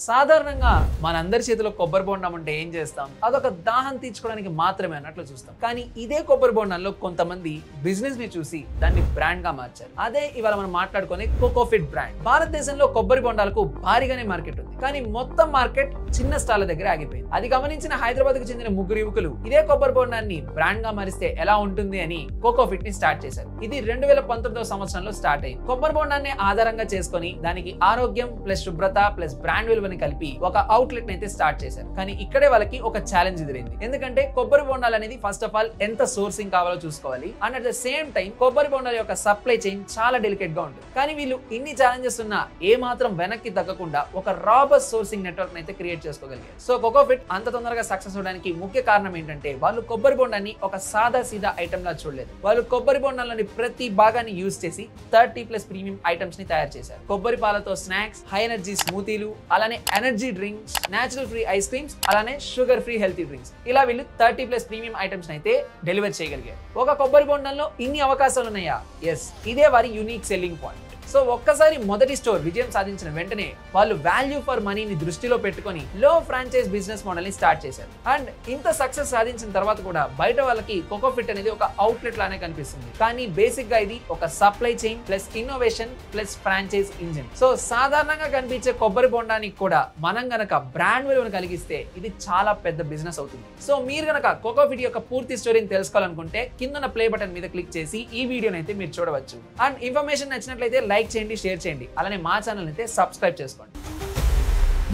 సాధారణంగా మనందరి చేతిలో కొబ్బరి బొండం అంటే ఏం చేస్తాం? అదొక దాహం తీర్చుకోవడానికి మాత్రమే అన్నట్లు చూస్తాం. కానీ ఇదే కొబ్బరి బొండంలో కొంతమంది బిజినెస్ ని చూసి దాన్ని బ్రాండ్ గా మార్చారు. అదే ఇవాళ మనం మాట్లాడుకునే కోకోఫిట్ బ్రాండ్. భారతదేశంలో కొబ్బరి బొండాలకు భారీగానే మార్కెట్ ఉంది. కానీ మొత్తం మార్కెట్ చిన్న స్టాల్ల దగ్గర ఆగిపోయింది. అది గమనించిన హైదరాబాద్ కు చెందిన ముగ్గురు యువకులు ఇదే కొబ్బరి బొండాన్ని బ్రాండ్ గా మారిస్తే ఎలా ఉంటుంది అని కోకోఫిట్ ని స్టార్ట్ చేశారు. ఇది 2019వ సంవత్సరంలో స్టార్ట్ అయింది. కొబ్బరి బొండాన్ని ఆధారంగా చేసుకొని దానికి ఆరోగ్యం ప్లస్ శుభ్రత ప్లస్ బ్రాండ్ విలువని కలిపి ఒక అవుట్లెట్ ని అయితే స్టార్ట్ చేశారు. కానీ ఇక్కడే వాళ్ళకి ఒక ఛాలెంజ్ ఎదురైంది. ఎందుకంటే కొబ్బరి బొండాలు అనేది ఫస్ట్ ఆఫ్ ఆల్ ఎంత సోర్సింగ్ కావాలో చూసుకోవాలి. And at the same time కొబ్బరి బొండాల యొక్క సప్లై చైన్ చాలా డెలికేట్ గా ఉంటుంది. కానీ వీళ్ళు ఇన్ని ఛాలెంజెస్ ఉన్నా ఏ మాత్రం వెనక్కి తగ్గకుండా ఒక రాబస్ సోర్సింగ్ నెట్వర్క్ అయితే క్రియేట్ చేసుకోగలిగారు. సో కోకోఫిట్ అంత తొందరగా సక్సెస్ అవడానికి ముఖ్య కారణం ఏంటంటే వాళ్ళు కొబ్బరి బొండాన్ని ఒక సాదా సీదా ఐటమ్ లా చూడలేదు. వాళ్ళు కొబ్బరి బొండాలని ప్రతి భాగాన్ని యూజ్ చేసి 30+ ప్రీమియం ఐటమ్స్ ని తయారు చేశారు. కొబ్బరి పాలతో స్నాక్స్, హై ఎనర్జీ స్మూతీలు, అలానే energy drinks, natural free ice creams, అలానే షుగర్ ఫ్రీ హెల్తీ డ్రింక్స్, ఇలా వీళ్ళు 30+ ప్రీమియం ఐటమ్స్ అయితే డెలివర్ చేయగలిగారు. ఒక కొబ్బరి బొండంలో ఇన్ని అవకాశాలు ఉన్నాయా? ఎస్, ఇదే వారి యూనిక్ సెల్లింగ్ పాయింట్. సో ఒక్కసారి మొదటి స్టోర్ విజయం సాధించిన వెంటనే వాళ్ళు వాల్యూ ఫర్ మనీని దృష్టిలో పెట్టుకొని లో ఫ్రాంచైజ్ బిజినెస్ మోడల్ ని స్టార్ట్ చేశారు. అండ్ ఇంత సక్సెస్ సాధించిన తర్వాత కూడా బయట వాళ్ళకి కోకోఫిట్ అనేది ఒక అవుట్లెట్ లానే కనిపిస్తుంది. కానీ బేసిక్ గా ఇది ఒక supply chain plus innovation plus franchise engine. So సాధారణంగా కనిపించే కొబ్బరి బొండానికి కూడా మనం గనక బ్రాండ్ విలువను కలిగిస్తే ఇది చాలా పెద్ద బిజినెస్ అవుతుంది. సో మీరు గనక కోకోఫిట్ యొక్క పూర్తి స్టోరీని తెలుసుకోవాలనుకుంటే కింద ప్లే బటన్ మీద క్లిక్ చేసి ఈ వీడియోని అయితే మీరు చూడవచ్చు. అండ్ ఇన్ఫర్మేషన్ నచ్చినట్లయితే లైక్ చేయండి, షేర్ చేయండి, అలానే మా ఛానల్ అయితే సబ్స్క్రైబ్ చేసుకోండి.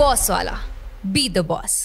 బాస్ వాలా, బీ ద బాస్.